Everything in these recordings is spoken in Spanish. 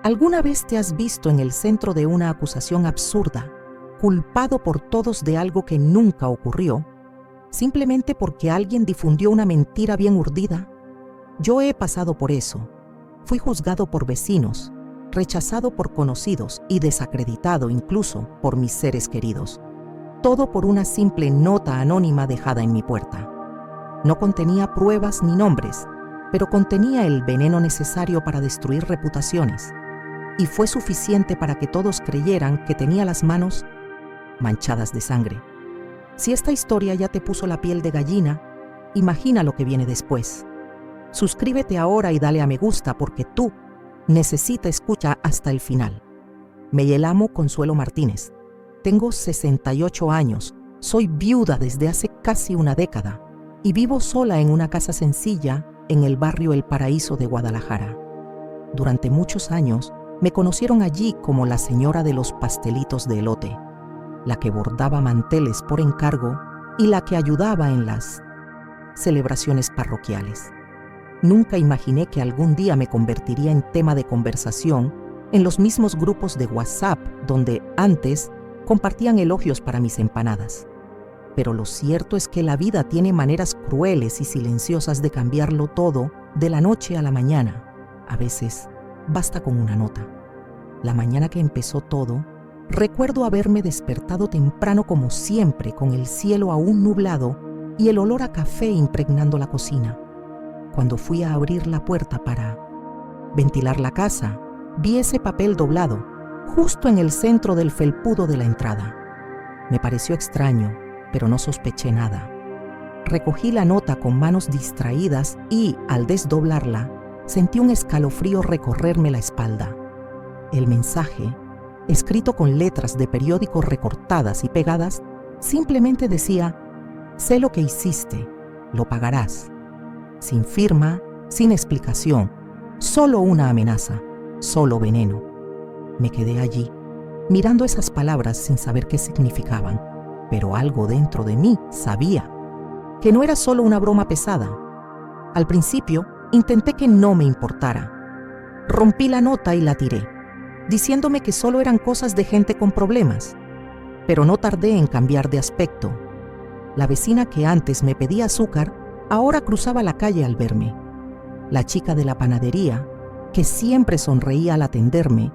¿Alguna vez te has visto en el centro de una acusación absurda, culpado por todos de algo que nunca ocurrió, simplemente porque alguien difundió una mentira bien urdida? Yo he pasado por eso. Fui juzgado por vecinos, rechazado por conocidos y desacreditado incluso por mis seres queridos. Todo por una simple nota anónima dejada en mi puerta. No contenía pruebas ni nombres, pero contenía el veneno necesario para destruir reputaciones. Y fue suficiente para que todos creyeran que tenía las manos manchadas de sangre. Si esta historia ya te puso la piel de gallina, imagina lo que viene después. Suscríbete ahora y dale a me gusta porque tú necesitas escuchar hasta el final. Me llamo Consuelo Martínez. Tengo 68 años, soy viuda desde hace casi una década y vivo sola en una casa sencilla en el barrio El Paraíso de Guadalajara. Durante muchos años me conocieron allí como la señora de los pastelitos de elote, la que bordaba manteles por encargo y la que ayudaba en las celebraciones parroquiales. Nunca imaginé que algún día me convertiría en tema de conversación en los mismos grupos de WhatsApp donde antes compartían elogios para mis empanadas. Pero lo cierto es que la vida tiene maneras crueles y silenciosas de cambiarlo todo de la noche a la mañana. A veces basta con una nota. La mañana que empezó todo, recuerdo haberme despertado temprano como siempre, con el cielo aún nublado y el olor a café impregnando la cocina. Cuando fui a abrir la puerta para ventilar la casa, vi ese papel doblado, justo en el centro del felpudo de la entrada. Me pareció extraño, pero no sospeché nada. Recogí la nota con manos distraídas y, al desdoblarla, sentí un escalofrío recorrerme la espalda. El mensaje, escrito con letras de periódico recortadas y pegadas, simplemente decía: sé lo que hiciste, lo pagarás. Sin firma, sin explicación, solo una amenaza, solo veneno. Me quedé allí, mirando esas palabras sin saber qué significaban, pero algo dentro de mí sabía que no era solo una broma pesada. Al principio, intenté que no me importara. Rompí la nota y la tiré, diciéndome que solo eran cosas de gente con problemas, pero no tardé en cambiar de aspecto. La vecina que antes me pedía azúcar, ahora cruzaba la calle al verme. La chica de la panadería, que siempre sonreía al atenderme,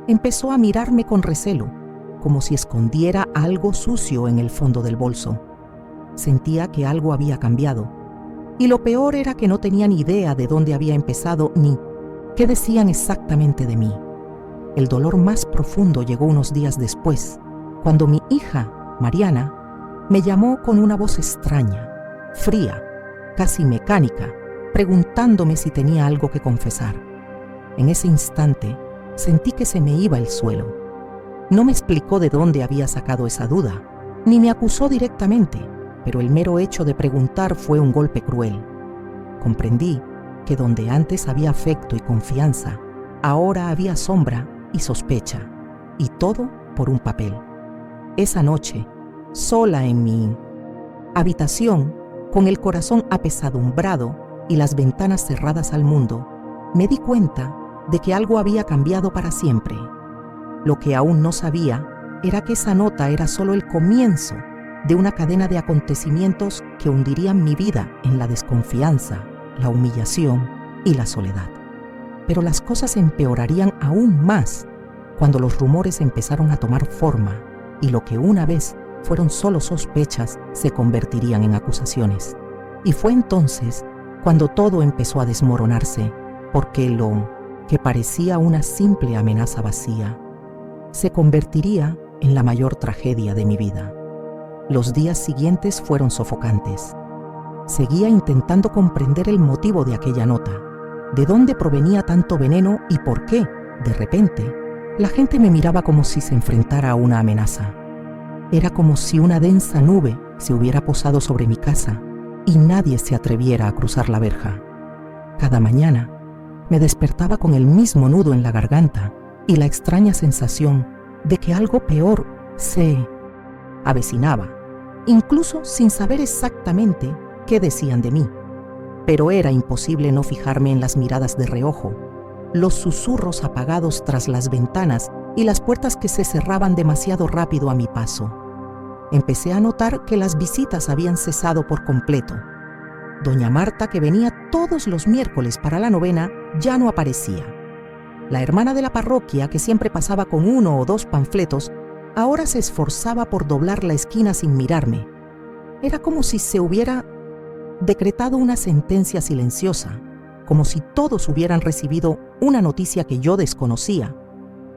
empezó a mirarme con recelo, como si escondiera algo sucio en el fondo del bolso. Sentía que algo había cambiado, y lo peor era que no tenía ni idea de dónde había empezado ni qué decían exactamente de mí. El dolor más profundo llegó unos días después, cuando mi hija, Mariana, me llamó con una voz extraña, fría, casi mecánica, preguntándome si tenía algo que confesar. En ese instante, sentí que se me iba el suelo. No me explicó de dónde había sacado esa duda, ni me acusó directamente, pero el mero hecho de preguntar fue un golpe cruel. Comprendí que donde antes había afecto y confianza, ahora había sombra y sospecha, y todo por un papel. Esa noche, sola en mi habitación, con el corazón apesadumbrado y las ventanas cerradas al mundo, me di cuenta de que algo había cambiado para siempre. Lo que aún no sabía era que esa nota era solo el comienzo de una cadena de acontecimientos que hundirían mi vida en la desconfianza, la humillación y la soledad. Pero las cosas empeorarían aún más cuando los rumores empezaron a tomar forma y lo que una vez fueron solo sospechas se convertirían en acusaciones. Y fue entonces cuando todo empezó a desmoronarse, porque lo que parecía una simple amenaza vacía se convertiría en la mayor tragedia de mi vida. Los días siguientes fueron sofocantes. Seguía intentando comprender el motivo de aquella nota, de dónde provenía tanto veneno y por qué, de repente, la gente me miraba como si se enfrentara a una amenaza. Era como si una densa nube se hubiera posado sobre mi casa y nadie se atreviera a cruzar la verja. Cada mañana me despertaba con el mismo nudo en la garganta y la extraña sensación de que algo peor se avecinaba, incluso sin saber exactamente qué decían de mí. Pero era imposible no fijarme en las miradas de reojo, los susurros apagados tras las ventanas y las puertas que se cerraban demasiado rápido a mi paso. Empecé a notar que las visitas habían cesado por completo. Doña Marta, que venía todos los miércoles para la novena, ya no aparecía. La hermana de la parroquia, que siempre pasaba con 1 o 2 panfletos, ahora se esforzaba por doblar la esquina sin mirarme. Era como si se hubiera decretado una sentencia silenciosa, como si todos hubieran recibido una noticia que yo desconocía,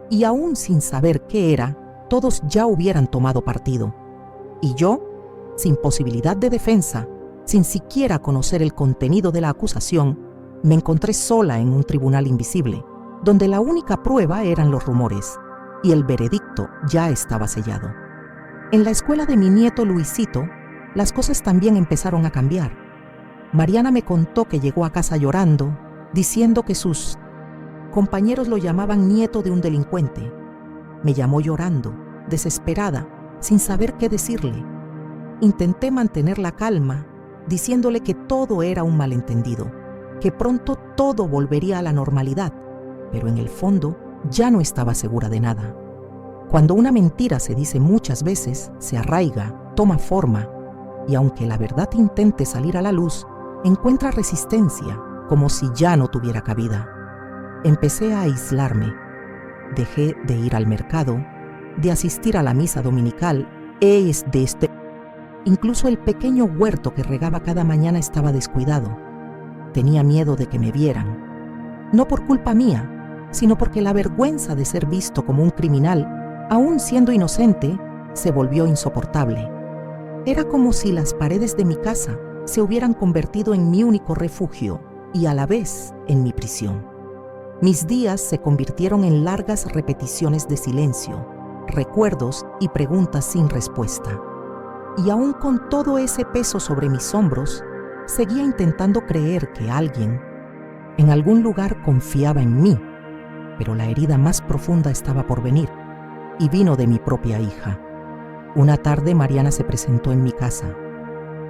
y aún sin saber qué era, todos ya hubieran tomado partido. Y yo, sin posibilidad de defensa, sin siquiera conocer el contenido de la acusación, me encontré sola en un tribunal invisible, donde la única prueba eran los rumores, y el veredicto ya estaba sellado. En la escuela de mi nieto Luisito, las cosas también empezaron a cambiar. Mariana me contó que llegó a casa llorando, diciendo que sus compañeros lo llamaban nieto de un delincuente. Me llamó llorando, desesperada, sin saber qué decirle. Intenté mantener la calma, diciéndole que todo era un malentendido, que pronto todo volvería a la normalidad, pero en el fondo ya no estaba segura de nada. Cuando una mentira se dice muchas veces, se arraiga, toma forma, y aunque la verdad intente salir a la luz, encuentra resistencia, como si ya no tuviera cabida. Empecé a aislarme. Dejé de ir al mercado, de asistir a la misa dominical, incluso el pequeño huerto que regaba cada mañana estaba descuidado. Tenía miedo de que me vieran, no por culpa mía, sino porque la vergüenza de ser visto como un criminal, aún siendo inocente, se volvió insoportable. Era como si las paredes de mi casa se hubieran convertido en mi único refugio y a la vez en mi prisión. Mis días se convirtieron en largas repeticiones de silencio, recuerdos y preguntas sin respuesta. Y aún con todo ese peso sobre mis hombros, seguía intentando creer que alguien, en algún lugar, confiaba en mí, pero la herida más profunda estaba por venir, y vino de mi propia hija. Una tarde Mariana se presentó en mi casa.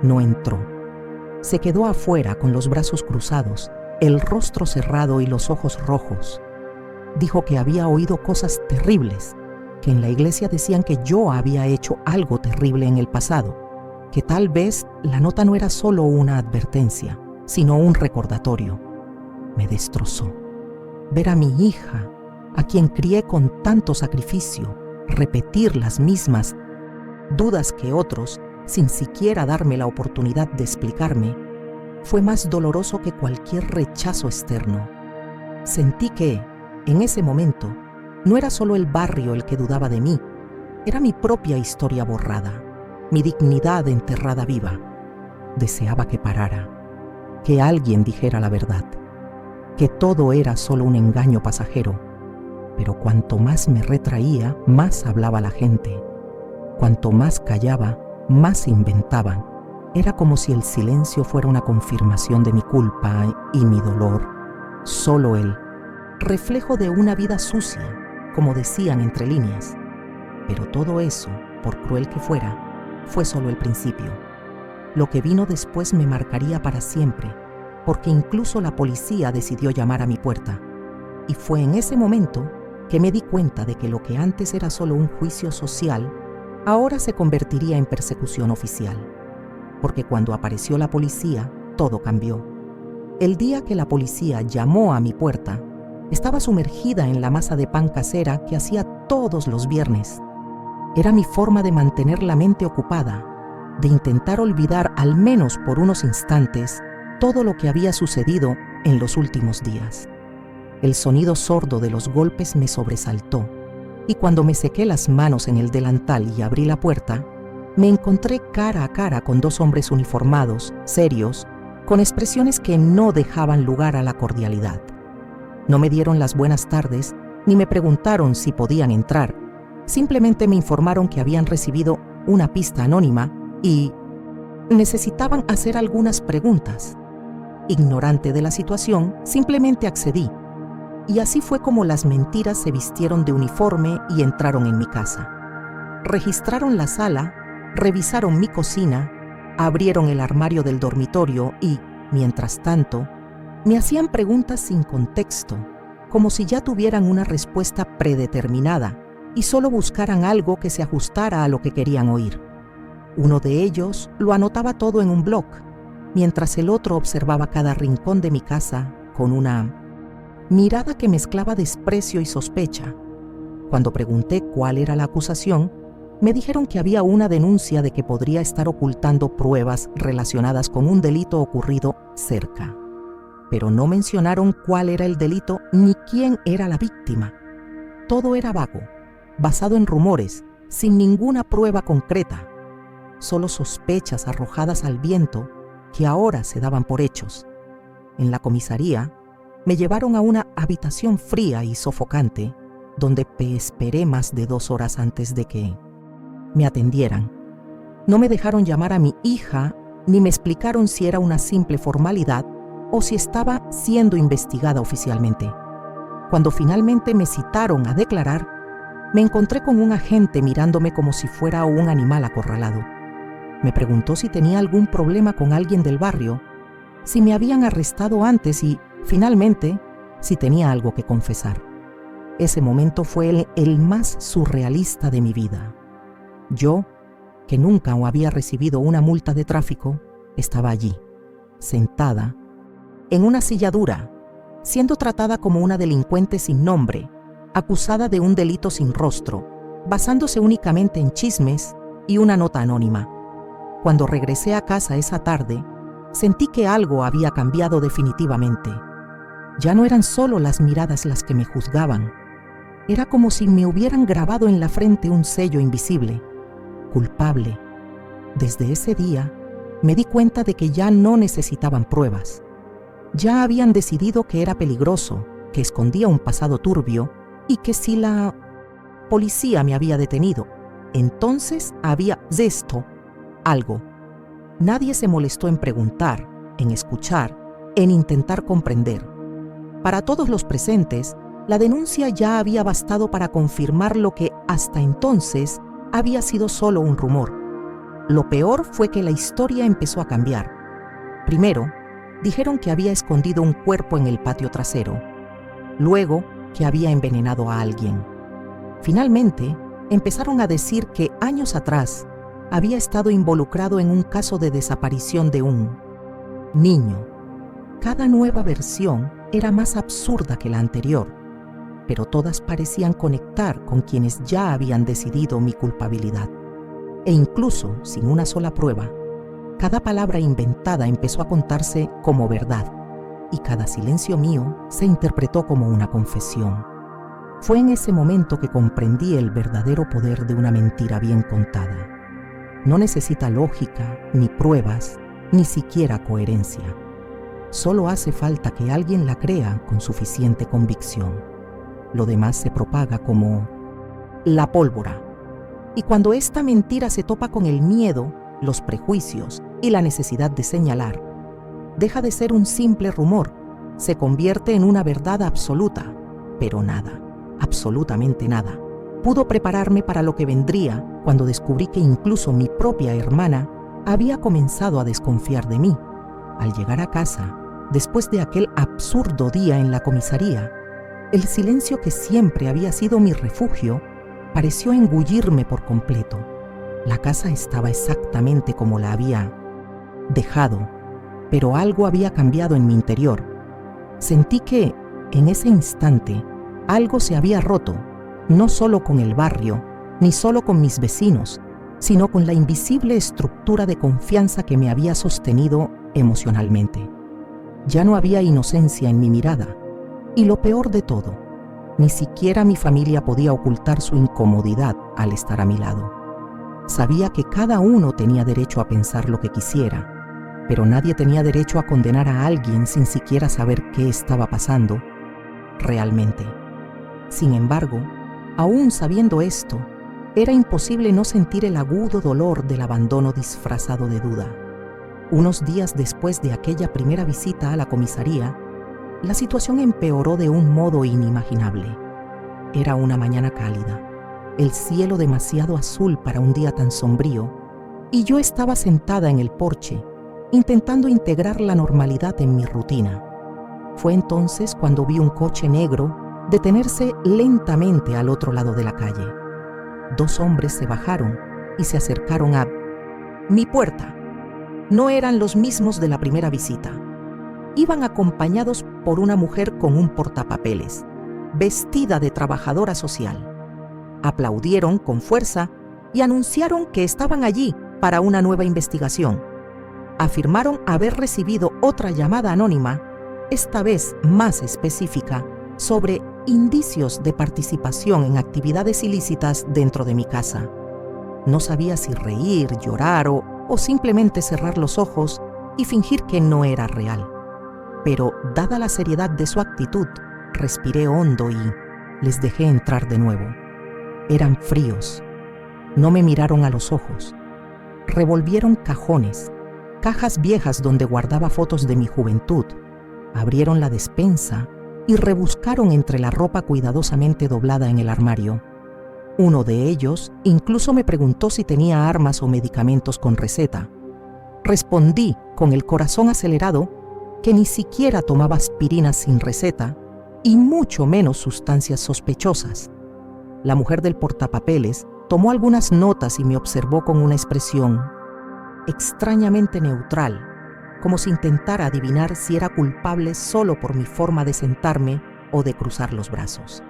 No entró. Se quedó afuera con los brazos cruzados, el rostro cerrado y los ojos rojos. Dijo que había oído cosas terribles, que en la iglesia decían que yo había hecho algo terrible en el pasado, que tal vez la nota no era solo una advertencia, sino un recordatorio. Me destrozó. Ver a mi hija, a quien crié con tanto sacrificio, repetir las mismas dudas que otros, sin siquiera darme la oportunidad de explicarme, fue más doloroso que cualquier rechazo externo. Sentí que, en ese momento, no era solo el barrio el que dudaba de mí, era mi propia historia borrada, mi dignidad enterrada viva. Deseaba que parara, que alguien dijera la verdad, que todo era solo un engaño pasajero. Pero cuanto más me retraía, más hablaba la gente. Cuanto más callaba, más inventaban. Era como si el silencio fuera una confirmación de mi culpa y mi dolor. Solo él, reflejo de una vida sucia, como decían entre líneas. Pero todo eso, por cruel que fuera, fue solo el principio. Lo que vino después me marcaría para siempre, porque incluso la policía decidió llamar a mi puerta. Y fue en ese momento que me di cuenta de que lo que antes era solo un juicio social, ahora se convertiría en persecución oficial. Porque cuando apareció la policía, todo cambió. El día que la policía llamó a mi puerta, estaba sumergida en la masa de pan casera que hacía todos los viernes. Era mi forma de mantener la mente ocupada, de intentar olvidar al menos por unos instantes todo lo que había sucedido en los últimos días. El sonido sordo de los golpes me sobresaltó, y cuando me sequé las manos en el delantal y abrí la puerta, me encontré cara a cara con dos hombres uniformados, serios, con expresiones que no dejaban lugar a la cordialidad. No me dieron las buenas tardes, ni me preguntaron si podían entrar. Simplemente me informaron que habían recibido una pista anónima y necesitaban hacer algunas preguntas. Ignorante de la situación, simplemente accedí. Y así fue como las mentiras se vistieron de uniforme y entraron en mi casa. Registraron la sala, revisaron mi cocina, abrieron el armario del dormitorio y, mientras tanto, me hacían preguntas sin contexto, como si ya tuvieran una respuesta predeterminada y solo buscaran algo que se ajustara a lo que querían oír. Uno de ellos lo anotaba todo en un blog, mientras el otro observaba cada rincón de mi casa con una mirada que mezclaba desprecio y sospecha. Cuando pregunté cuál era la acusación, me dijeron que había una denuncia de que podría estar ocultando pruebas relacionadas con un delito ocurrido cerca. Pero no mencionaron cuál era el delito ni quién era la víctima. Todo era vago, basado en rumores, sin ninguna prueba concreta. Solo sospechas arrojadas al viento que ahora se daban por hechos. En la comisaría, me llevaron a una habitación fría y sofocante, donde esperé más de 2 horas antes de que me atendieran. No me dejaron llamar a mi hija, ni me explicaron si era una simple formalidad o si estaba siendo investigada oficialmente. Cuando finalmente me citaron a declarar, me encontré con un agente mirándome como si fuera un animal acorralado. Me preguntó si tenía algún problema con alguien del barrio, si me habían arrestado antes y, finalmente, si tenía algo que confesar. Ese momento fue el más surrealista de mi vida. Yo, que nunca había recibido una multa de tráfico, estaba allí, sentada, en una silla dura, siendo tratada como una delincuente sin nombre, acusada de un delito sin rostro, basándose únicamente en chismes y una nota anónima. Cuando regresé a casa esa tarde, sentí que algo había cambiado definitivamente. Ya no eran solo las miradas las que me juzgaban. Era como si me hubieran grabado en la frente un sello invisible. Culpable. Desde ese día, me di cuenta de que ya no necesitaban pruebas. Ya habían decidido que era peligroso, que escondía un pasado turbio y que si la policía me había detenido, entonces había algo. Nadie se molestó en preguntar, en escuchar, en intentar comprender. Para todos los presentes, la denuncia ya había bastado para confirmar lo que hasta entonces había sido solo un rumor. Lo peor fue que la historia empezó a cambiar. Primero, dijeron que había escondido un cuerpo en el patio trasero. Luego, que había envenenado a alguien. Finalmente, empezaron a decir que años atrás había estado involucrado en un caso de desaparición de un niño. Cada nueva versión era más absurda que la anterior, pero todas parecían conectar con quienes ya habían decidido mi culpabilidad. E incluso sin una sola prueba, cada palabra inventada empezó a contarse como verdad, y cada silencio mío se interpretó como una confesión. Fue en ese momento que comprendí el verdadero poder de una mentira bien contada. No necesita lógica, ni pruebas, ni siquiera coherencia. Solo hace falta que alguien la crea con suficiente convicción. Lo demás se propaga como la pólvora. Y cuando esta mentira se topa con el miedo, los prejuicios y la necesidad de señalar, deja de ser un simple rumor, se convierte en una verdad absoluta. Pero nada, absolutamente nada, pudo prepararme para lo que vendría cuando descubrí que incluso mi propia hermana había comenzado a desconfiar de mí. Al llegar a casa, después de aquel absurdo día en la comisaría, el silencio que siempre había sido mi refugio pareció engullirme por completo. La casa estaba exactamente como la había dejado, pero algo había cambiado en mi interior. Sentí que, en ese instante, algo se había roto, no solo con el barrio, ni solo con mis vecinos, sino con la invisible estructura de confianza que me había sostenido emocionalmente. Ya no había inocencia en mi mirada, y lo peor de todo, ni siquiera mi familia podía ocultar su incomodidad al estar a mi lado. Sabía que cada uno tenía derecho a pensar lo que quisiera, pero nadie tenía derecho a condenar a alguien sin siquiera saber qué estaba pasando realmente. Sin embargo, aún sabiendo esto, era imposible no sentir el agudo dolor del abandono disfrazado de duda. Unos días después de aquella primera visita a la comisaría, la situación empeoró de un modo inimaginable. Era una mañana cálida, el cielo demasiado azul para un día tan sombrío, y yo estaba sentada en el porche, intentando integrar la normalidad en mi rutina. Fue entonces cuando vi un coche negro detenerse lentamente al otro lado de la calle. 2 hombres se bajaron y se acercaron a mi puerta. No eran los mismos de la primera visita. Iban acompañados por una mujer con un portapapeles, vestida de trabajadora social. Aplaudieron con fuerza y anunciaron que estaban allí para una nueva investigación. Afirmaron haber recibido otra llamada anónima, esta vez más específica, sobre indicios de participación en actividades ilícitas dentro de mi casa. No sabía si reír, llorar o simplemente cerrar los ojos y fingir que no era real. Pero, dada la seriedad de su actitud, respiré hondo y les dejé entrar de nuevo. Eran fríos. No me miraron a los ojos. Revolvieron cajones, cajas viejas donde guardaba fotos de mi juventud. Abrieron la despensa y rebuscaron entre la ropa cuidadosamente doblada en el armario. Uno de ellos incluso me preguntó si tenía armas o medicamentos con receta. Respondí con el corazón acelerado que ni siquiera tomaba aspirinas sin receta y mucho menos sustancias sospechosas. La mujer del portapapeles tomó algunas notas y me observó con una expresión extrañamente neutral, como si intentara adivinar si era culpable solo por mi forma de sentarme o de cruzar los brazos.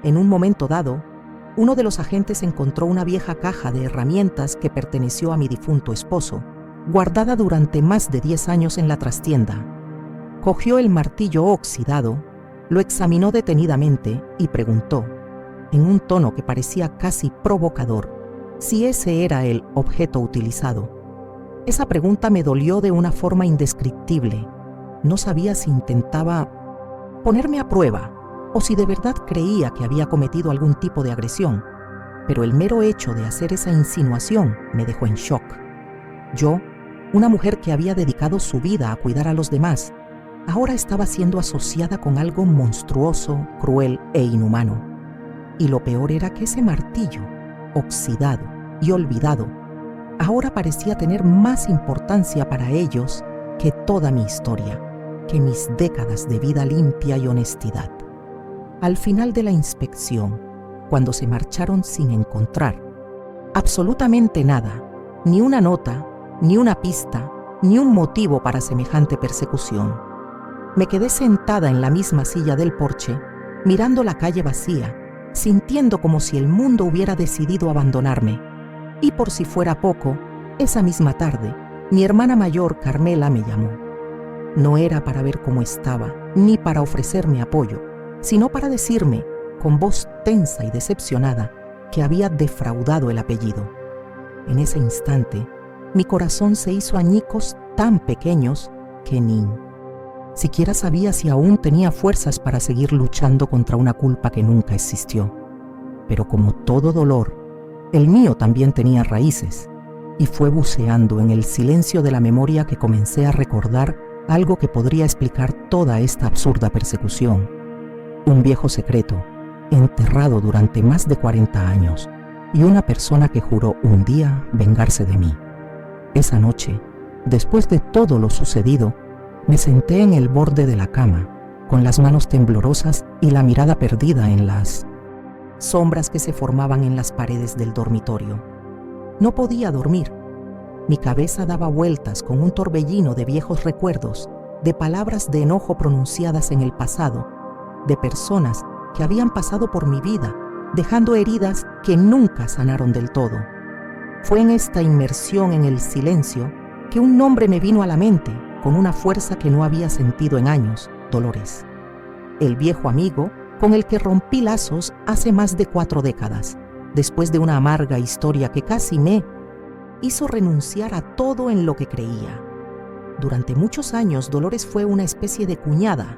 En un momento dado, uno de los agentes encontró una vieja caja de herramientas que perteneció a mi difunto esposo, guardada durante más de 10 años en la trastienda. Cogió el martillo oxidado, lo examinó detenidamente y preguntó, en un tono que parecía casi provocador, si ese era el objeto utilizado. Esa pregunta me dolió de una forma indescriptible. No sabía si intentaba ponerme a prueba o si de verdad creía que había cometido algún tipo de agresión, pero el mero hecho de hacer esa insinuación me dejó en shock. Yo, una mujer que había dedicado su vida a cuidar a los demás, ahora estaba siendo asociada con algo monstruoso, cruel e inhumano. Y lo peor era que ese martillo, oxidado y olvidado, ahora parecía tener más importancia para ellos que toda mi historia, que mis décadas de vida limpia y honestidad. Al final de la inspección, cuando se marcharon sin encontrar absolutamente nada, ni una nota, ni una pista, ni un motivo para semejante persecución, me quedé sentada en la misma silla del porche, mirando la calle vacía, sintiendo como si el mundo hubiera decidido abandonarme. Y por si fuera poco, esa misma tarde, mi hermana mayor, Carmela, me llamó. No era para ver cómo estaba, ni para ofrecerme apoyo, sino para decirme, con voz tensa y decepcionada, que había defraudado el apellido. En ese instante, mi corazón se hizo añicos tan pequeños que ni siquiera sabía si aún tenía fuerzas para seguir luchando contra una culpa que nunca existió. Pero como todo dolor, el mío también tenía raíces, y fue buceando en el silencio de la memoria que comencé a recordar algo que podría explicar toda esta absurda persecución. Un viejo secreto, enterrado durante más de 40 años, y una persona que juró un día vengarse de mí. Esa noche, después de todo lo sucedido, me senté en el borde de la cama, con las manos temblorosas y la mirada perdida en las sombras que se formaban en las paredes del dormitorio. No podía dormir. Mi cabeza daba vueltas con un torbellino de viejos recuerdos, de palabras de enojo pronunciadas en el pasado, de personas que habían pasado por mi vida, dejando heridas que nunca sanaron del todo. Fue en esta inmersión en el silencio que un nombre me vino a la mente con una fuerza que no había sentido en años: Dolores. El viejo amigo con el que rompí lazos hace más de 4 décadas, después de una amarga historia que casi me hizo renunciar a todo en lo que creía. Durante muchos años, Dolores fue una especie de cuñada.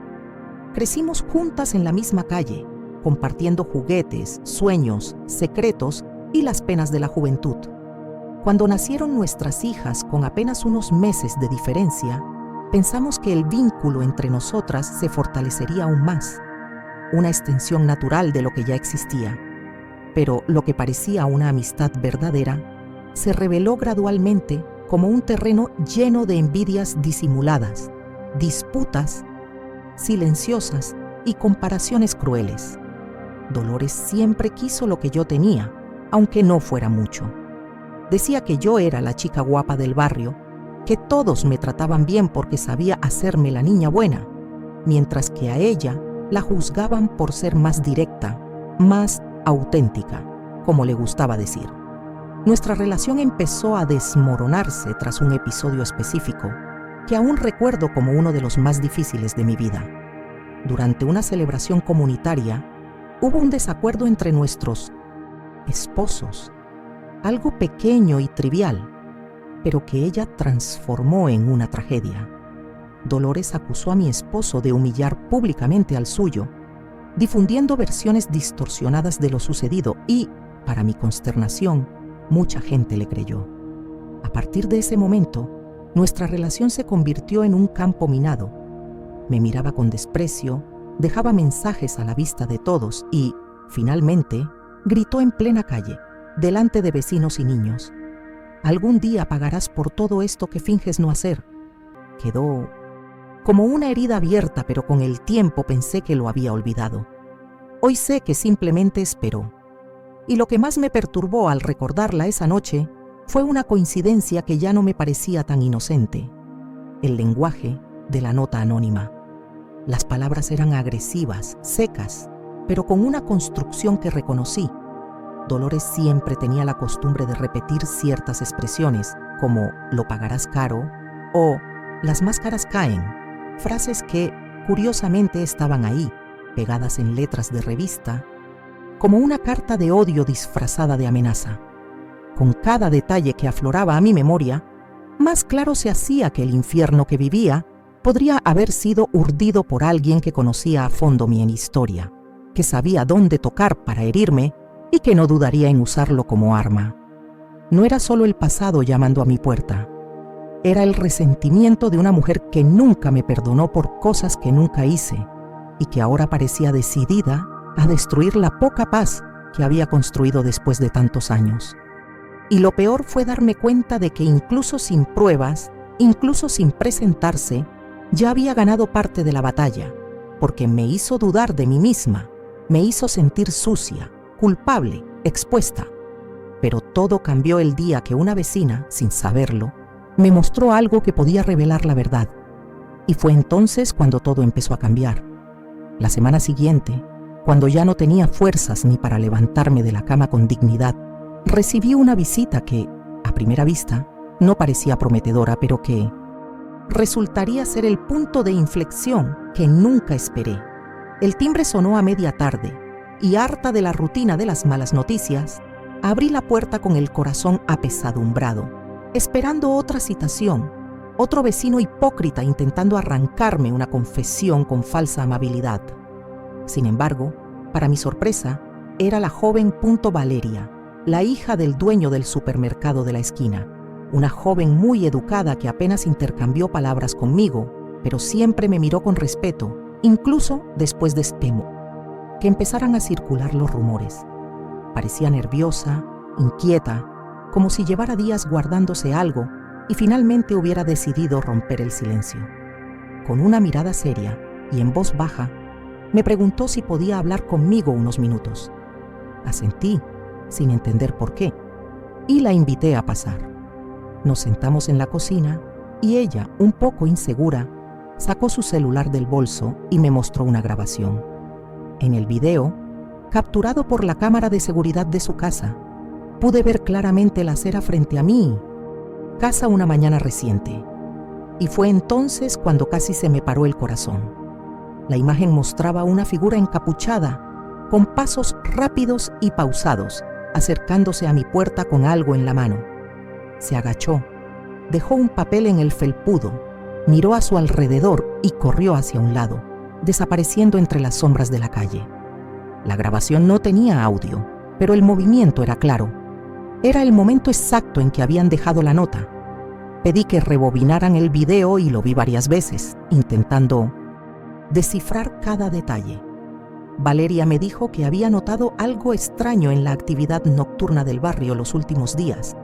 Crecimos juntas en la misma calle, compartiendo juguetes, sueños, secretos y las penas de la juventud. Cuando nacieron nuestras hijas con apenas unos meses de diferencia, pensamos que el vínculo entre nosotras se fortalecería aún más, una extensión natural de lo que ya existía. Pero lo que parecía una amistad verdadera se reveló gradualmente como un terreno lleno de envidias disimuladas, disputas silenciosas y comparaciones crueles. Dolores siempre quiso lo que yo tenía, aunque no fuera mucho. Decía que yo era la chica guapa del barrio, que todos me trataban bien porque sabía hacerme la niña buena, mientras que a ella la juzgaban por ser más directa, más auténtica, como le gustaba decir. Nuestra relación empezó a desmoronarse tras un episodio específico que aún recuerdo como uno de los más difíciles de mi vida. Durante una celebración comunitaria, hubo un desacuerdo entre nuestros esposos, algo pequeño y trivial, pero que ella transformó en una tragedia. Dolores acusó a mi esposo de humillar públicamente al suyo, difundiendo versiones distorsionadas de lo sucedido y, para mi consternación, mucha gente le creyó. A partir de ese momento, nuestra relación se convirtió en un campo minado. Me miraba con desprecio, dejaba mensajes a la vista de todos y, finalmente, gritó en plena calle, delante de vecinos y niños: «Algún día pagarás por todo esto que finges no hacer». Quedó como una herida abierta, pero con el tiempo pensé que lo había olvidado. Hoy sé que simplemente esperó. Y lo que más me perturbó al recordarla esa noche fue una coincidencia que ya no me parecía tan inocente: el lenguaje de la nota anónima. Las palabras eran agresivas, secas, pero con una construcción que reconocí. Dolores siempre tenía la costumbre de repetir ciertas expresiones, como «lo pagarás caro» o «las máscaras caen», frases que, curiosamente, estaban ahí, pegadas en letras de revista, como una carta de odio disfrazada de amenaza. Con cada detalle que afloraba a mi memoria, más claro se hacía que el infierno que vivía podría haber sido urdido por alguien que conocía a fondo mi historia, que sabía dónde tocar para herirme y que no dudaría en usarlo como arma. No era solo el pasado llamando a mi puerta. Era el resentimiento de una mujer que nunca me perdonó por cosas que nunca hice y que ahora parecía decidida a destruir la poca paz que había construido después de tantos años. Y lo peor fue darme cuenta de que incluso sin pruebas, incluso sin presentarse, ya había ganado parte de la batalla, porque me hizo dudar de mí misma, me hizo sentir sucia, culpable, expuesta. Pero todo cambió el día que una vecina, sin saberlo, me mostró algo que podía revelar la verdad. Y fue entonces cuando todo empezó a cambiar. La semana siguiente, cuando ya no tenía fuerzas ni para levantarme de la cama con dignidad, recibí una visita que, a primera vista, no parecía prometedora, pero que resultaría ser el punto de inflexión que nunca esperé. El timbre sonó a media tarde y, harta de la rutina de las malas noticias, abrí la puerta con el corazón apesadumbrado, esperando otra citación, otro vecino hipócrita intentando arrancarme una confesión con falsa amabilidad. Sin embargo, para mi sorpresa, era la joven Valeria, la hija del dueño del supermercado de la esquina, una joven muy educada que apenas intercambió palabras conmigo, pero siempre me miró con respeto, incluso después de que empezaran a circular los rumores. Parecía nerviosa, inquieta, como si llevara días guardándose algo y finalmente hubiera decidido romper el silencio. Con una mirada seria y en voz baja, me preguntó si podía hablar conmigo unos minutos. Asentí, sin entender por qué, y la invité a pasar. Nos sentamos en la cocina y ella, un poco insegura, sacó su celular del bolso y me mostró una grabación. En el video, capturado por la cámara de seguridad de su casa, pude ver claramente la acera frente a mí, casa una mañana reciente. Y fue entonces cuando casi se me paró el corazón. La imagen mostraba una figura encapuchada, con pasos rápidos y pausados, acercándose a mi puerta con algo en la mano. Se agachó, dejó un papel en el felpudo, miró a su alrededor y corrió hacia un lado, desapareciendo entre las sombras de la calle. La grabación no tenía audio, pero el movimiento era claro. Era el momento exacto en que habían dejado la nota. Pedí que rebobinaran el video y lo vi varias veces, intentando descifrar cada detalle. Valeria me dijo que había notado algo extraño en la actividad nocturna del barrio los últimos días,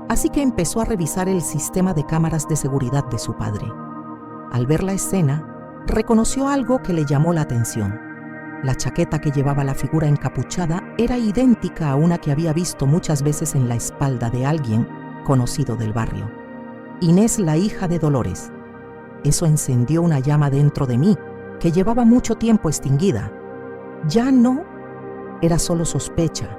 así que empezó a revisar el sistema de cámaras de seguridad de su padre. Al ver la escena, reconoció algo que le llamó la atención. La chaqueta que llevaba la figura encapuchada era idéntica a una que había visto muchas veces en la espalda de alguien conocido del barrio. Inés, la hija de Dolores. Eso encendió una llama dentro de mí que llevaba mucho tiempo extinguida. Ya no era solo sospecha.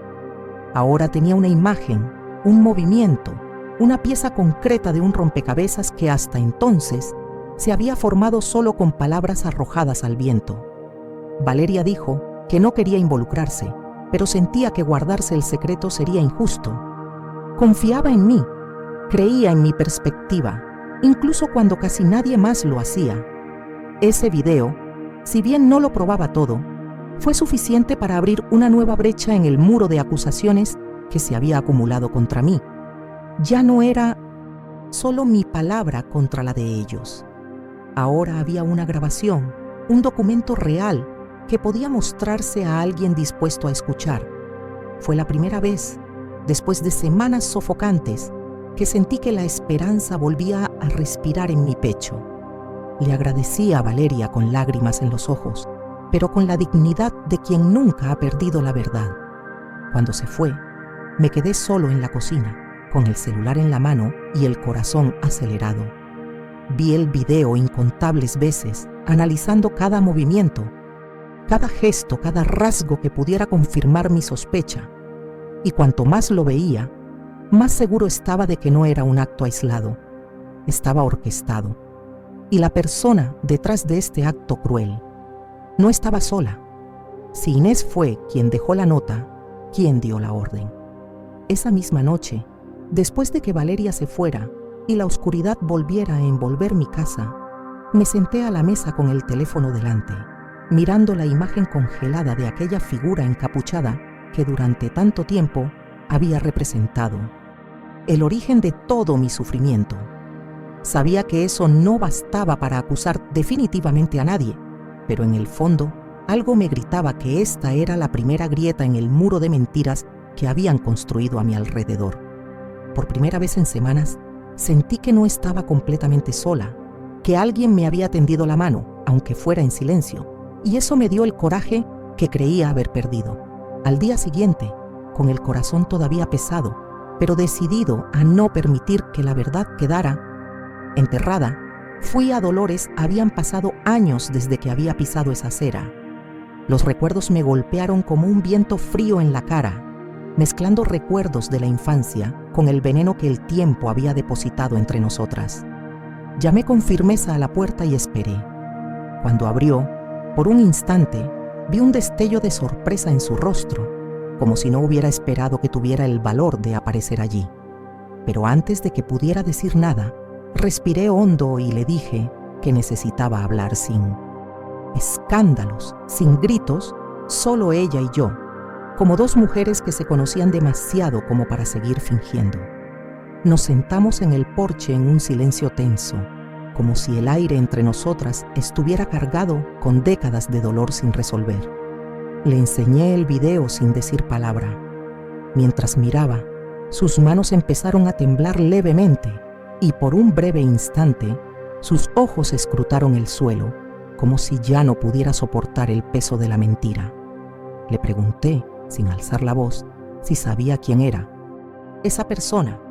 Ahora tenía una imagen, un movimiento, una pieza concreta de un rompecabezas que hasta entonces se había formado solo con palabras arrojadas al viento. Valeria dijo que no quería involucrarse, pero sentía que guardarse el secreto sería injusto. Confiaba en mí, creía en mi perspectiva, incluso cuando casi nadie más lo hacía. Ese video, si bien no lo probaba todo, fue suficiente para abrir una nueva brecha en el muro de acusaciones que se había acumulado contra mí. Ya no era solo mi palabra contra la de ellos. Ahora había una grabación, un documento real que podía mostrarse a alguien dispuesto a escuchar. Fue la primera vez, después de semanas sofocantes, que sentí que la esperanza volvía a respirar en mi pecho. Le agradecí a Valeria con lágrimas en los ojos, pero con la dignidad de quien nunca ha perdido la verdad. Cuando se fue, me quedé solo en la cocina, con el celular en la mano y el corazón acelerado. Vi el video incontables veces, analizando cada movimiento, cada gesto, cada rasgo que pudiera confirmar mi sospecha. Y cuanto más lo veía, más seguro estaba de que no era un acto aislado. Estaba orquestado. Y la persona detrás de este acto cruel no estaba sola. Si Inés fue quien dejó la nota, ¿quién dio la orden? Esa misma noche, después de que Valeria se fuera y la oscuridad volviera a envolver mi casa, me senté a la mesa con el teléfono delante, mirando la imagen congelada de aquella figura encapuchada que durante tanto tiempo había representado el origen de todo mi sufrimiento. Sabía que eso no bastaba para acusar definitivamente a nadie, pero en el fondo algo me gritaba que esta era la primera grieta en el muro de mentiras que habían construido a mi alrededor. Por primera vez en semanas, sentí que no estaba completamente sola, que alguien me había tendido la mano, aunque fuera en silencio, y eso me dio el coraje que creía haber perdido. Al día siguiente, con el corazón todavía pesado, pero decidido a no permitir que la verdad quedara enterrada, fui a Dolores. Habían pasado años desde que había pisado esa acera. Los recuerdos me golpearon como un viento frío en la cara, mezclando recuerdos de la infancia con el veneno que el tiempo había depositado entre nosotras. Llamé con firmeza a la puerta y esperé. Cuando abrió, por un instante, vi un destello de sorpresa en su rostro, como si no hubiera esperado que tuviera el valor de aparecer allí. Pero antes de que pudiera decir nada, respiré hondo y le dije que necesitaba hablar sin escándalos, sin gritos, solo ella y yo, como dos mujeres que se conocían demasiado como para seguir fingiendo. Nos sentamos en el porche en un silencio tenso, como si el aire entre nosotras estuviera cargado con décadas de dolor sin resolver. Le enseñé el video sin decir palabra. Mientras miraba, sus manos empezaron a temblar levemente y por un breve instante, sus ojos escrutaron el suelo, como si ya no pudiera soportar el peso de la mentira. Le pregunté, sin alzar la voz, si sabía quién era esa persona,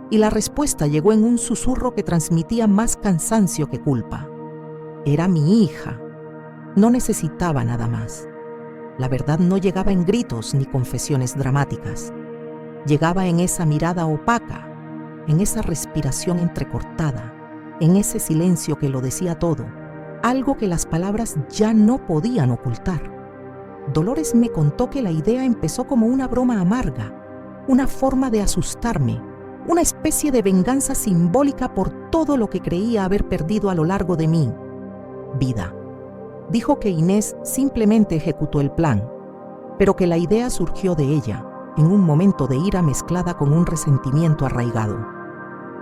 y la respuesta llegó en un susurro que transmitía más cansancio que culpa. Era mi hija. No necesitaba nada más. La verdad no llegaba en gritos ni confesiones dramáticas. Llegaba en esa mirada opaca, en esa respiración entrecortada, en ese silencio que lo decía todo, algo que las palabras ya no podían ocultar. Dolores me contó que la idea empezó como una broma amarga, una forma de asustarme, una especie de venganza simbólica por todo lo que creía haber perdido a lo largo de mi vida. Dijo que Inés simplemente ejecutó el plan, pero que la idea surgió de ella, en un momento de ira mezclada con un resentimiento arraigado.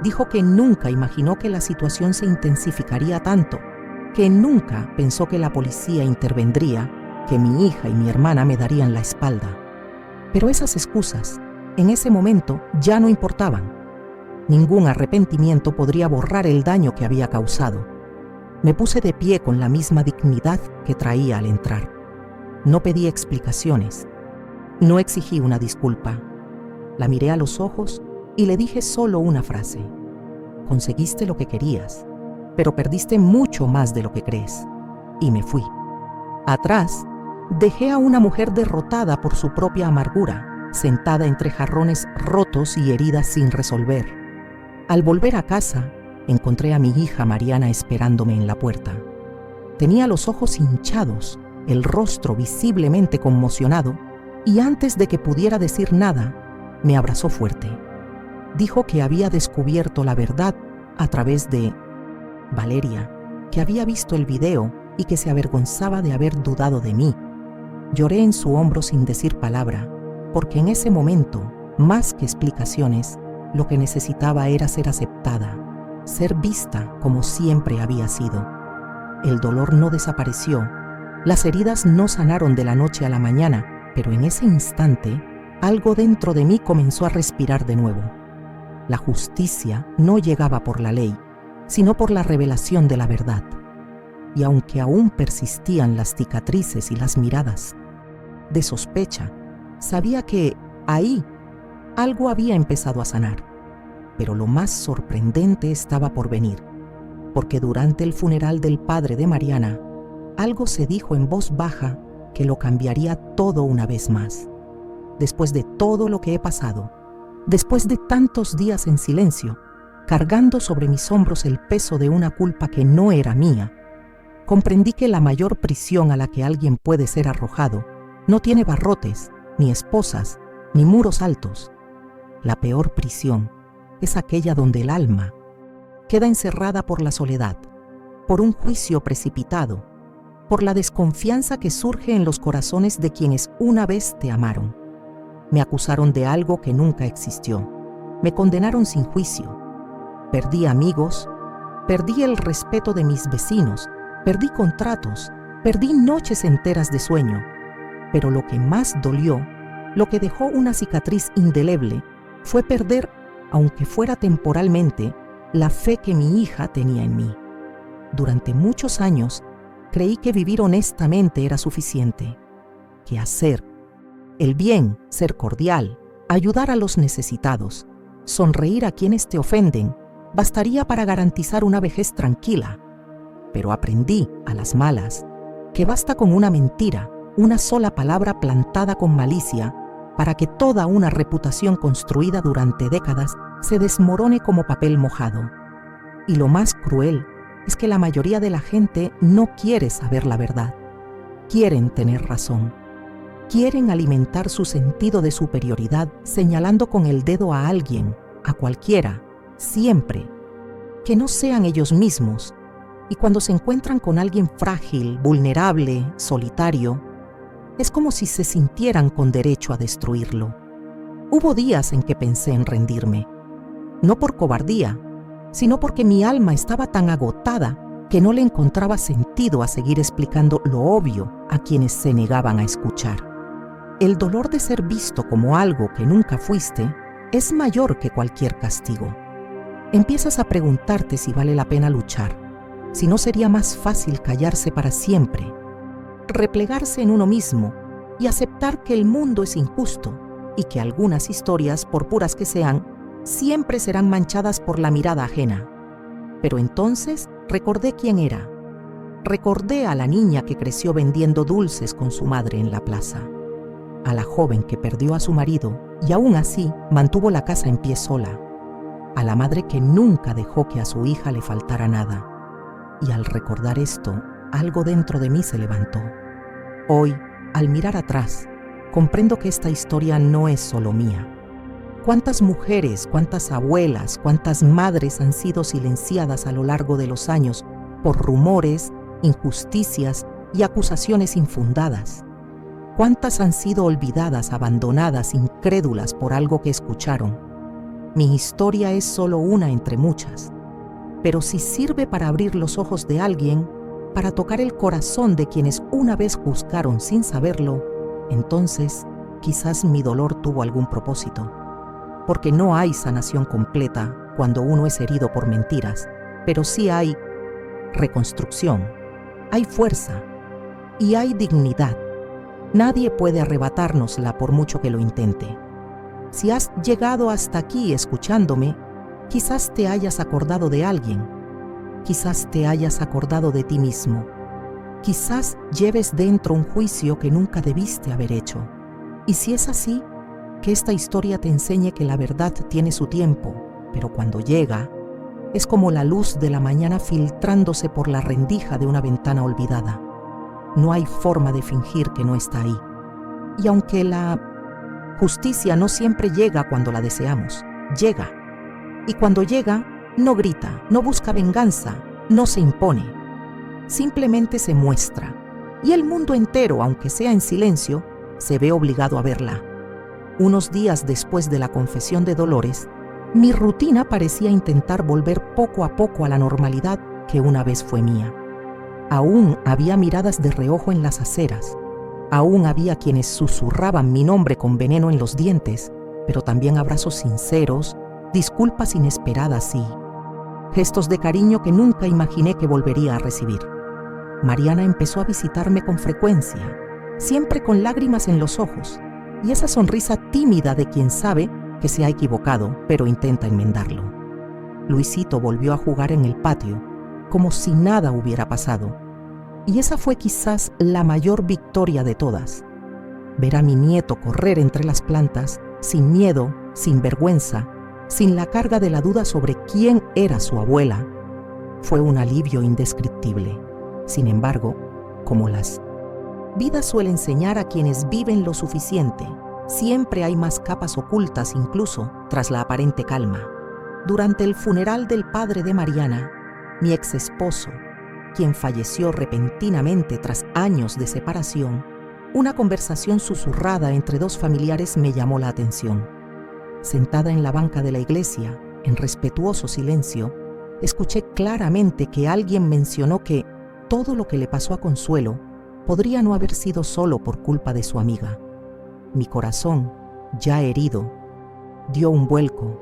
Dijo que nunca imaginó que la situación se intensificaría tanto, que nunca pensó que la policía intervendría, que mi hija y mi hermana me darían la espalda. Pero esas excusas, en ese momento, ya no importaban. Ningún arrepentimiento podría borrar el daño que había causado. Me puse de pie con la misma dignidad que traía al entrar. No pedí explicaciones. No exigí una disculpa. La miré a los ojos y le dije solo una frase. Conseguiste lo que querías, pero perdiste mucho más de lo que crees. Y me fui. Atrás, dejé a una mujer derrotada por su propia amargura, sentada entre jarrones rotos y heridas sin resolver. Al volver a casa, encontré a mi hija Mariana esperándome en la puerta. Tenía los ojos hinchados, el rostro visiblemente conmocionado, y antes de que pudiera decir nada, me abrazó fuerte. Dijo que había descubierto la verdad a través de Valeria, que había visto el video y que se avergonzaba de haber dudado de mí. Lloré en su hombro sin decir palabra, porque en ese momento, más que explicaciones, lo que necesitaba era ser aceptada, ser vista como siempre había sido. El dolor no desapareció, las heridas no sanaron de la noche a la mañana, pero en ese instante, algo dentro de mí comenzó a respirar de nuevo. La justicia no llegaba por la ley, sino por la revelación de la verdad. Y aunque aún persistían las cicatrices y las miradas de sospecha, sabía que ahí algo había empezado a sanar. Pero lo más sorprendente estaba por venir, porque durante el funeral del padre de Mariana, algo se dijo en voz baja que lo cambiaría todo una vez más. Después de todo lo que he pasado, después de tantos días en silencio, cargando sobre mis hombros el peso de una culpa que no era mía, comprendí que la mayor prisión a la que alguien puede ser arrojado no tiene barrotes, ni esposas, ni muros altos. La peor prisión es aquella donde el alma queda encerrada por la soledad, por un juicio precipitado, por la desconfianza que surge en los corazones de quienes una vez te amaron. Me acusaron de algo que nunca existió. Me condenaron sin juicio. Perdí amigos, perdí el respeto de mis vecinos, perdí contratos, perdí noches enteras de sueño. Pero lo que más dolió, lo que dejó una cicatriz indeleble, fue perder, aunque fuera temporalmente, la fe que mi hija tenía en mí. Durante muchos años, creí que vivir honestamente era suficiente, que hacer el bien, ser cordial, ayudar a los necesitados, sonreír a quienes te ofenden, bastaría para garantizar una vejez tranquila. Pero aprendí, a las malas, que basta con una mentira, una sola palabra plantada con malicia, para que toda una reputación construida durante décadas se desmorone como papel mojado. Y lo más cruel es que la mayoría de la gente no quiere saber la verdad. Quieren tener razón. Quieren alimentar su sentido de superioridad señalando con el dedo a alguien, a cualquiera, siempre, que no sean ellos mismos. Y cuando se encuentran con alguien frágil, vulnerable, solitario, es como si se sintieran con derecho a destruirlo. Hubo días en que pensé en rendirme, no por cobardía, sino porque mi alma estaba tan agotada que no le encontraba sentido a seguir explicando lo obvio a quienes se negaban a escuchar. El dolor de ser visto como algo que nunca fuiste es mayor que cualquier castigo. Empiezas a preguntarte si vale la pena luchar, si no sería más fácil callarse para siempre, replegarse en uno mismo y aceptar que el mundo es injusto y que algunas historias, por puras que sean, siempre serán manchadas por la mirada ajena. Pero entonces recordé quién era. Recordé a la niña que creció vendiendo dulces con su madre en la plaza, a la joven que perdió a su marido y aún así mantuvo la casa en pie sola, a la madre que nunca dejó que a su hija le faltara nada. Y al recordar esto, algo dentro de mí se levantó. Hoy, al mirar atrás, comprendo que esta historia no es solo mía. ¿Cuántas mujeres, cuántas abuelas, cuántas madres han sido silenciadas a lo largo de los años por rumores, injusticias y acusaciones infundadas? ¿Cuántas han sido olvidadas, abandonadas, incrédulas por algo que escucharon? Mi historia es solo una entre muchas, pero si sirve para abrir los ojos de alguien, para tocar el corazón de quienes una vez juzgaron sin saberlo, entonces quizás mi dolor tuvo algún propósito. Porque no hay sanación completa cuando uno es herido por mentiras, pero sí hay reconstrucción, hay fuerza y hay dignidad. Nadie puede arrebatárnosla por mucho que lo intente. Si has llegado hasta aquí escuchándome, quizás te hayas acordado de alguien, quizás te hayas acordado de ti mismo, quizás lleves dentro un juicio que nunca debiste haber hecho. Y si es así, que esta historia te enseñe que la verdad tiene su tiempo, pero cuando llega, es como la luz de la mañana filtrándose por la rendija de una ventana olvidada. No hay forma de fingir que no está ahí. Y aunque la justicia no siempre llega cuando la deseamos, llega. Y cuando llega, no grita, no busca venganza, no se impone. Simplemente se muestra. Y el mundo entero, aunque sea en silencio, se ve obligado a verla. Unos días después de la confesión de Dolores, mi rutina parecía intentar volver poco a poco a la normalidad que una vez fue mía. Aún había miradas de reojo en las aceras, aún había quienes susurraban mi nombre con veneno en los dientes, pero también abrazos sinceros, disculpas inesperadas y gestos de cariño que nunca imaginé que volvería a recibir. Mariana empezó a visitarme con frecuencia, siempre con lágrimas en los ojos, y esa sonrisa tímida de quien sabe que se ha equivocado, pero intenta enmendarlo. Luisito volvió a jugar en el patio, como si nada hubiera pasado. Y esa fue quizás la mayor victoria de todas. Ver a mi nieto correr entre las plantas, sin miedo, sin vergüenza, sin la carga de la duda sobre quién era su abuela, fue un alivio indescriptible. Sin embargo, como las vidas suelen enseñar a quienes viven lo suficiente, siempre hay más capas ocultas incluso tras la aparente calma. Durante el funeral del padre de Mariana, mi ex esposo, quien falleció repentinamente tras años de separación, una conversación susurrada entre dos familiares me llamó la atención. Sentada en la banca de la iglesia, en respetuoso silencio, escuché claramente que alguien mencionó que todo lo que le pasó a Consuelo podría no haber sido solo por culpa de su amiga. Mi corazón, ya herido, dio un vuelco.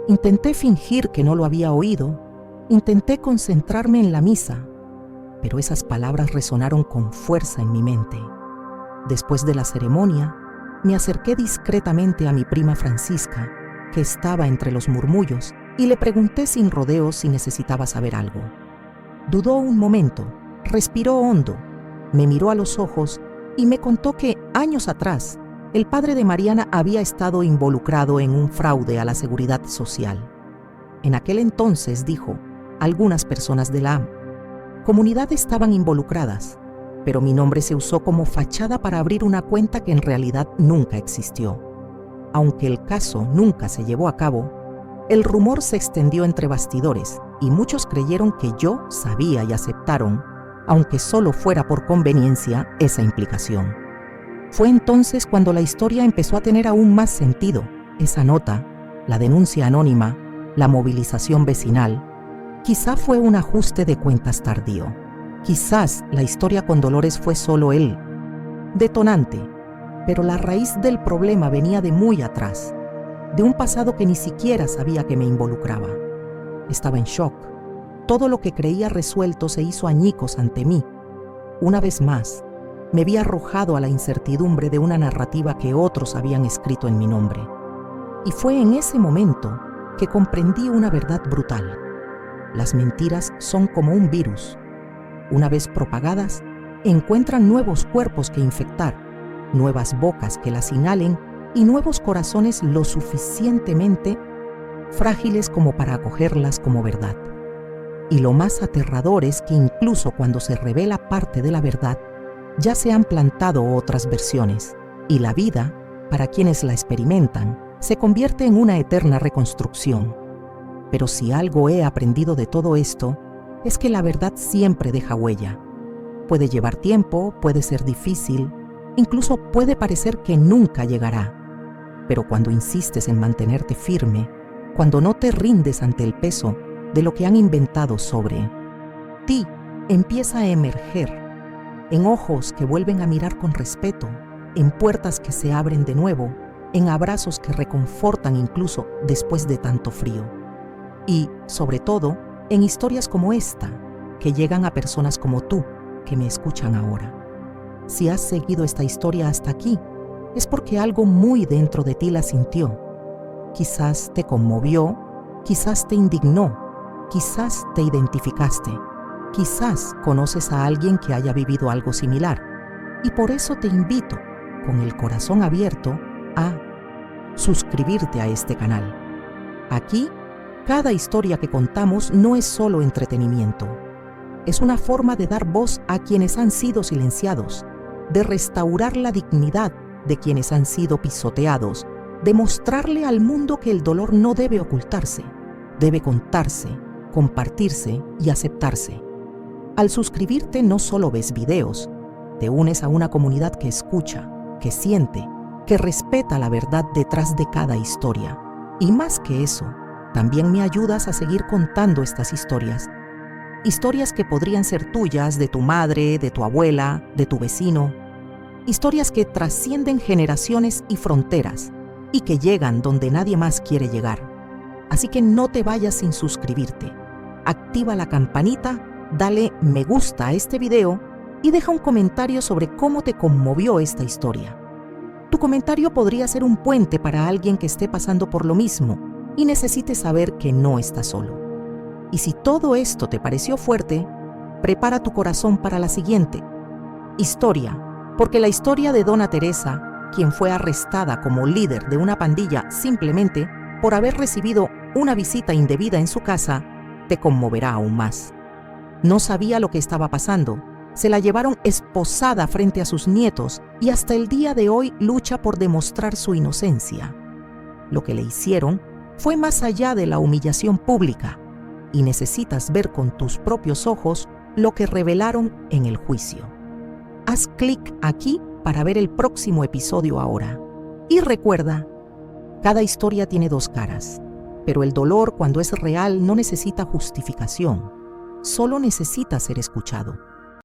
Intenté fingir que no lo había oído, intenté concentrarme en la misa, pero esas palabras resonaron con fuerza en mi mente. Después de la ceremonia, me acerqué discretamente a mi prima Francisca, que estaba entre los murmullos, y le pregunté sin rodeos si necesitaba saber algo. Dudó un momento, respiró hondo, me miró a los ojos y me contó que años atrás el padre de Mariana había estado involucrado en un fraude a la seguridad social. En aquel entonces, dijo, algunas personas de la comunidad estaban involucradas, pero mi nombre se usó como fachada para abrir una cuenta que en realidad nunca existió. Aunque el caso nunca se llevó a cabo, el rumor se extendió entre bastidores y muchos creyeron que yo sabía y aceptaron, aunque solo fuera por conveniencia, esa implicación. Fue entonces cuando la historia empezó a tener aún más sentido. Esa nota, la denuncia anónima, la movilización vecinal, quizá fue un ajuste de cuentas tardío. Quizás la historia con Dolores fue solo el detonante, pero la raíz del problema venía de muy atrás, de un pasado que ni siquiera sabía que me involucraba. Estaba en shock. Todo lo que creía resuelto se hizo añicos ante mí. Una vez más, me vi arrojado a la incertidumbre de una narrativa que otros habían escrito en mi nombre. Y fue en ese momento que comprendí una verdad brutal. Las mentiras son como un virus. Una vez propagadas, encuentran nuevos cuerpos que infectar, nuevas bocas que las inhalen y nuevos corazones lo suficientemente frágiles como para acogerlas como verdad. Y lo más aterrador es que incluso cuando se revela parte de la verdad, ya se han plantado otras versiones, y la vida, para quienes la experimentan, se convierte en una eterna reconstrucción. Pero si algo he aprendido de todo esto, es que la verdad siempre deja huella. Puede llevar tiempo, puede ser difícil, incluso puede parecer que nunca llegará. Pero cuando insistes en mantenerte firme, cuando no te rindes ante el peso de lo que han inventado sobre ti, empieza a emerger en ojos que vuelven a mirar con respeto, en puertas que se abren de nuevo, en abrazos que reconfortan incluso después de tanto frío. Y, sobre todo, en historias como esta, que llegan a personas como tú, que me escuchan ahora. Si has seguido esta historia hasta aquí, es porque algo muy dentro de ti la sintió. Quizás te conmovió, quizás te indignó, quizás te identificaste, quizás conoces a alguien que haya vivido algo similar. Y por eso te invito, con el corazón abierto, a suscribirte a este canal. Aquí, cada historia que contamos no es solo entretenimiento. Es una forma de dar voz a quienes han sido silenciados, de restaurar la dignidad de quienes han sido pisoteados, de mostrarle al mundo que el dolor no debe ocultarse, debe contarse, compartirse y aceptarse. Al suscribirte no solo ves videos, te unes a una comunidad que escucha, que siente, que respeta la verdad detrás de cada historia. Y más que eso, también me ayudas a seguir contando estas historias. Historias que podrían ser tuyas, de tu madre, de tu abuela, de tu vecino. Historias que trascienden generaciones y fronteras y que llegan donde nadie más quiere llegar. Así que no te vayas sin suscribirte. Activa la campanita, dale me gusta a este video y deja un comentario sobre cómo te conmovió esta historia. Tu comentario podría ser un puente para alguien que esté pasando por lo mismo y necesite saber que no está solo. Y si todo esto te pareció fuerte, prepara tu corazón para la siguiente historia, porque la historia de Donna Teresa, quien fue arrestada como líder de una pandilla simplemente por haber recibido una visita indebida en su casa, te conmoverá aún más. No sabía lo que estaba pasando. Se la llevaron esposada frente a sus nietos y hasta el día de hoy lucha por demostrar su inocencia. Lo que le hicieron fue más allá de la humillación pública y necesitas ver con tus propios ojos lo que revelaron en el juicio. Haz clic aquí para ver el próximo episodio ahora. Y recuerda, cada historia tiene dos caras, pero el dolor cuando es real no necesita justificación, solo necesita ser escuchado.